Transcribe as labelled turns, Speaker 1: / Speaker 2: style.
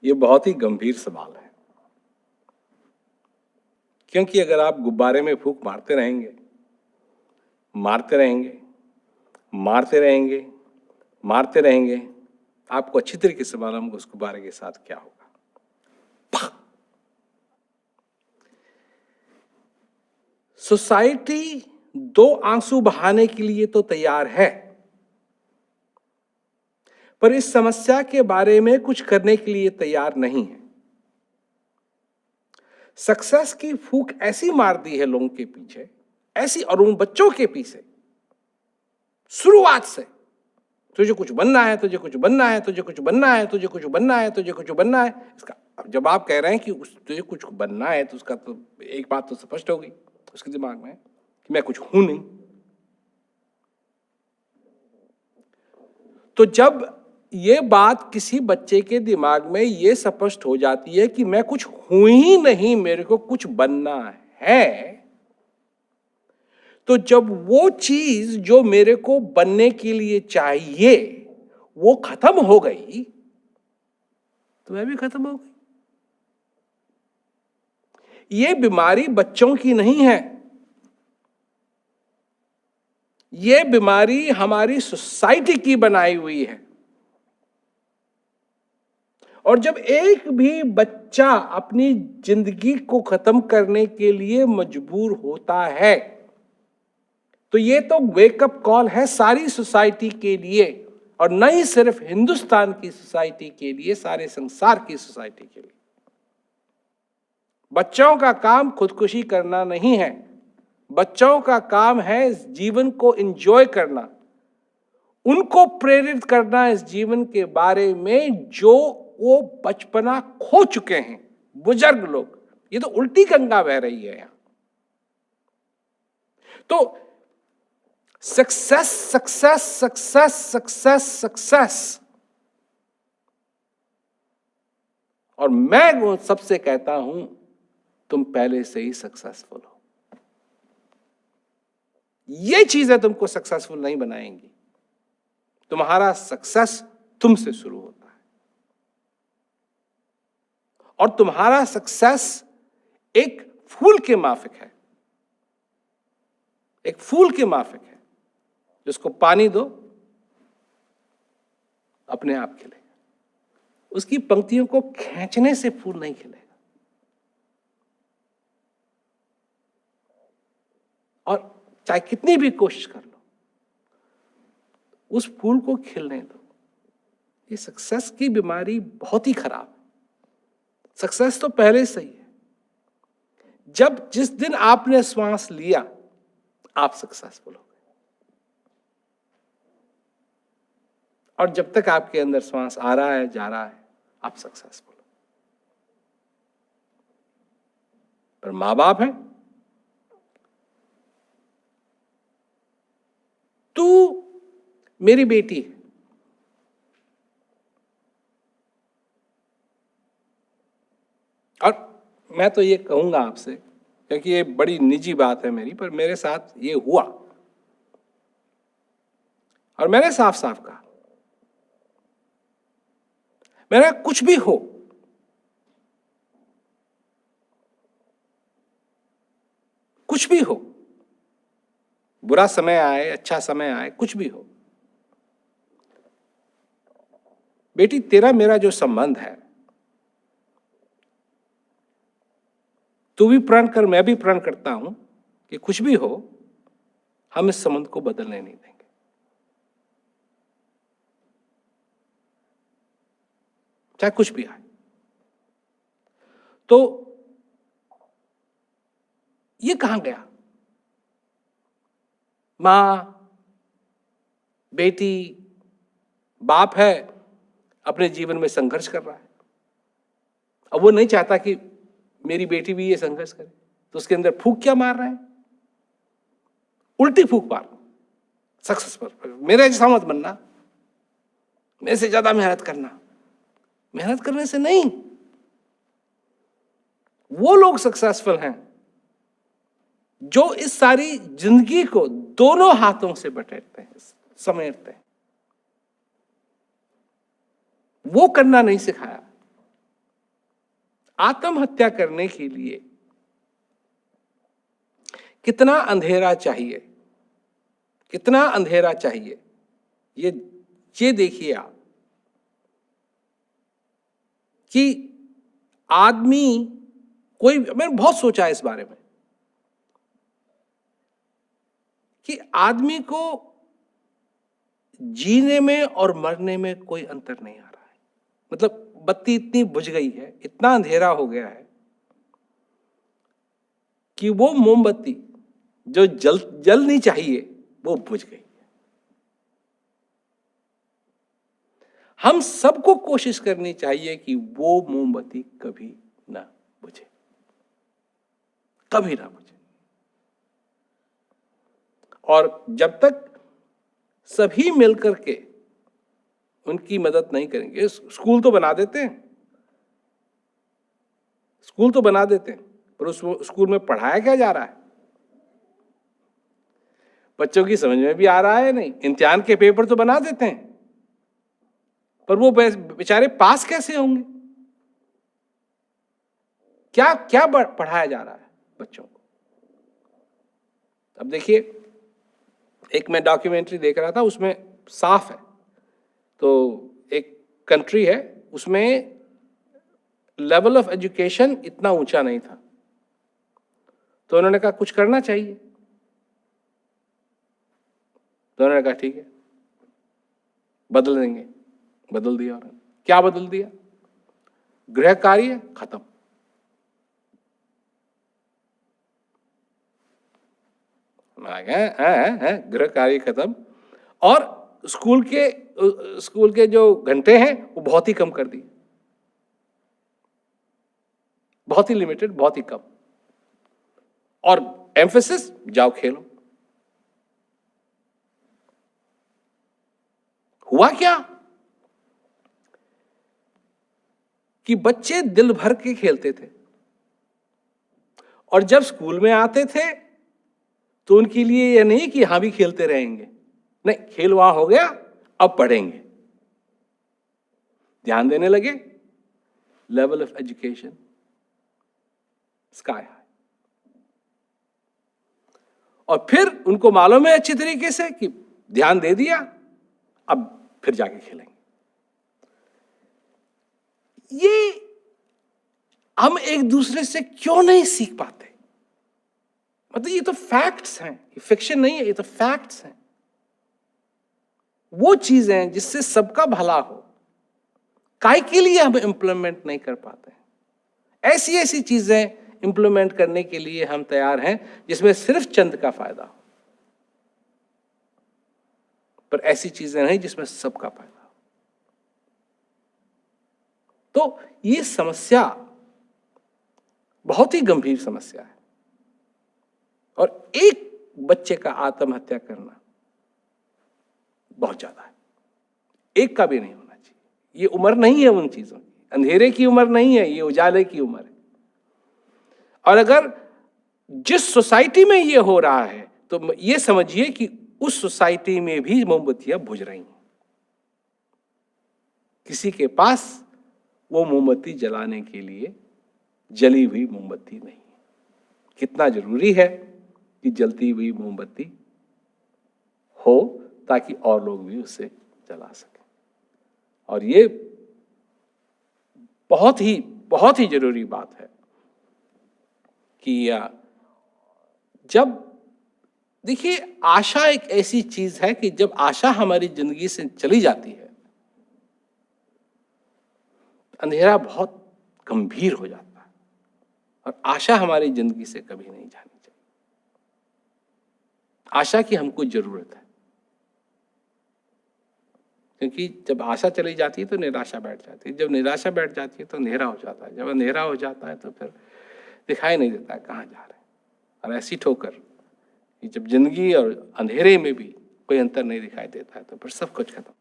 Speaker 1: ये बहुत ही गंभीर सवाल है, क्योंकि अगर आप गुब्बारे में फूंक मारते रहेंगे, मारते रहेंगे, मारते रहेंगे, मारते रहेंगे, आपको अच्छी तरीके से मालूम होगा उस गुब्बारे के साथ क्या होगा। सोसाइटी दो आंसू बहाने के लिए तो तैयार है, पर इस समस्या के बारे में कुछ करने के लिए तैयार नहीं है। सक्सेस की फूंक ऐसी मार दी है लोगों के पीछे, ऐसी, और उन बच्चों के पीछे शुरुआत से, तुझे कुछ बनना है, तुझे कुछ बनना है, तुझे कुछ बनना है, तुझे कुछ बनना है, तुझे कुछ बनना है। इसका जब आप कह रहे हैं कि तुझे कुछ बनना है, तो उसका तो एक बात तो स्पष्ट हो गई उसके दिमाग में कि मैं कुछ हूं नहीं। तो जब ये बात किसी बच्चे के दिमाग में ये स्पष्ट हो जाती है कि मैं कुछ हूं ही नहीं, मेरे को कुछ बनना है, तो जब वो चीज जो मेरे को बनने के लिए चाहिए वो खत्म हो गई, तो मैं भी खत्म हो गई। ये बीमारी बच्चों की नहीं है, ये बीमारी हमारी सोसाइटी की बनाई हुई है। और जब एक भी बच्चा अपनी जिंदगी को खत्म करने के लिए मजबूर होता है, तो ये तो वेकअप कॉल है सारी सोसाइटी के लिए, और न ही सिर्फ हिंदुस्तान की सोसाइटी के लिए, सारे संसार की सोसाइटी के लिए। बच्चों का काम खुदकुशी करना नहीं है, बच्चों का काम है जीवन को एंजॉय करना, उनको प्रेरित करना इस जीवन के बारे में जो वो बचपना खो चुके हैं बुजुर्ग लोग। ये तो उल्टी गंगा बह रही है यहां। तो success success success success success, और मैं सबसे कहता हूं तुम पहले से ही सक्सेसफुल हो। ये चीजें तुमको सक्सेसफुल नहीं बनाएंगी। तुम्हारा सक्सेस तुमसे शुरू होता है, और तुम्हारा सक्सेस एक फूल के माफिक है, एक फूल के माफिक है, जिसको पानी दो अपने आप खिलेगा। उसकी पंक्तियों को खींचने से फूल नहीं खिलेगा, और चाहे कितनी भी कोशिश कर लो उस फूल को खिलने दो। ये सक्सेस की बीमारी बहुत ही खराब है। सक्सेस तो पहले से ही है। जब जिस दिन आपने श्वास लिया आप सक्सेसफुल हो गए, और जब तक आपके अंदर श्वास आ रहा है जा रहा है आप सक्सेसफुल हो। पर मां बाप है, तू मेरी बेटी है, और मैं तो ये कहूंगा आपसे, क्योंकि ये बड़ी निजी बात है मेरी, पर मेरे साथ ये हुआ और मैंने साफ साफ कहा, मेरा कुछ भी हो, कुछ भी हो, बुरा समय आए अच्छा समय आए, कुछ भी हो, बेटी तेरा मेरा जो संबंध है, तू भी प्रण कर मैं भी प्रण करता हूं कि कुछ भी हो हम इस संबंध को बदलने नहीं देंगे। चाहे कुछ भी आए। तो ये कहां गया? मां, बेटी, बाप है, अपने जीवन में संघर्ष कर रहा है। अब वो नहीं चाहता कि मेरी बेटी भी ये संघर्ष करे, तो उसके अंदर फूंक क्या मार रहे हैं? उल्टी फूंक मार, सक्सेस पर। मेरे जैसा मत बनना, मेरे से ज्यादा मेहनत करना। मेहनत करने से नहीं, वो लोग सक्सेसफुल हैं जो इस सारी जिंदगी को दोनों हाथों से बटेरते हैं, समेटते हैं। वो करना नहीं सिखाया, आत्महत्या करने के लिए कितना अंधेरा चाहिए, कितना अंधेरा चाहिए, ये देखिए आप कि आदमी मैंने बहुत सोचा है इस बारे में कि आदमी को जीने में और मरने में कोई अंतर नहीं आ रहा है। मतलब बत्ती इतनी बुझ गई है, इतना अंधेरा हो गया है कि वो मोमबत्ती जो जलनी चाहिए वो बुझ गई है। हम सबको कोशिश करनी चाहिए कि वो मोमबत्ती कभी ना बुझे, कभी ना बुझे। और जब तक सभी मिलकर के उनकी मदद नहीं करेंगे, स्कूल तो बना देते हैं, स्कूल तो बना देते हैं, पर उस स्कूल में पढ़ाया क्या जा रहा है? बच्चों की समझ में भी आ रहा है नहीं। इम्तिहान के पेपर तो बना देते हैं, पर वो बेचारे पास कैसे होंगे? क्या क्या पढ़ाया जा रहा है बच्चों को? अब देखिए, एक मैं डॉक्यूमेंट्री देख रहा था, उसमें साफ है। तो एक कंट्री है, उसमें लेवल ऑफ एजुकेशन इतना ऊंचा नहीं था, तो उन्होंने कहा कुछ करना चाहिए। तो उन्होंने कहा ठीक है, बदल देंगे। बदल दिया उन्होंने। क्या बदल दिया? गृह कार्य खत्म। गृह कार्य खत्म, और स्कूल के जो घंटे हैं वो बहुत ही कम कर दिए, बहुत ही लिमिटेड, बहुत ही कम। और एम्फेसिस, जाओ खेलो। हुआ क्या कि बच्चे दिल भर के खेलते थे, और जब स्कूल में आते थे तो उनके लिए यह नहीं कि हाँ भी खेलते रहेंगे, नहीं, खेल वहां हो गया, अब पढ़ेंगे। ध्यान देने लगे, level of education sky high. और फिर उनको मालूम है अच्छी तरीके से कि ध्यान दे दिया, अब फिर जाके खेलेंगे। ये हम एक दूसरे से क्यों नहीं सीख पाते? मतलब ये तो फैक्ट्स हैं, ये फिक्शन नहीं है, ये तो फैक्ट्स हैं। वो चीजें जिससे सबका भला हो, काय के लिए हम इंप्लीमेंट नहीं कर पाते? ऐसी ऐसी चीजें इंप्लीमेंट करने के लिए हम तैयार हैं जिसमें सिर्फ चंद का फायदा हो, पर ऐसी चीजें नहीं जिसमें सबका फायदा हो। तो ये समस्या बहुत ही गंभीर समस्या है, और एक बच्चे का आत्महत्या करना बहुत ज्यादा है। एक का भी नहीं होना चाहिए। ये उम्र नहीं है उन चीजों की, अंधेरे की उम्र नहीं है, ये उजाले की उम्र है। और अगर जिस सोसाइटी में ये हो रहा है, तो ये समझिए कि उस सोसाइटी में भी मोमबत्तियां बुझ रही हैं। किसी के पास वो मोमबत्ती जलाने के लिए जली हुई मोमबत्ती नहीं है। कितना जरूरी है कि जलती हुई मोमबत्ती हो, ताकि और लोग भी उसे जला सकें। और ये बहुत ही जरूरी बात है कि जब देखिए, आशा एक ऐसी चीज है कि जब आशा हमारी जिंदगी से चली जाती है, अंधेरा बहुत गंभीर हो जाता है, और आशा हमारी जिंदगी से कभी नहीं जानी चाहिए। आशा की हमको जरूरत है, क्योंकि जब आशा चली जाती है तो निराशा बैठ जाती है, जब निराशा बैठ जाती है तो अंधेरा हो जाता है, जब अंधेरा हो जाता है तो फिर दिखाई नहीं देता है कहाँ जा रहे हैं। और ऐसी ठोकर कि जब जिंदगी और अंधेरे में भी कोई अंतर नहीं दिखाई देता है तो फिर सब कुछ खत्म।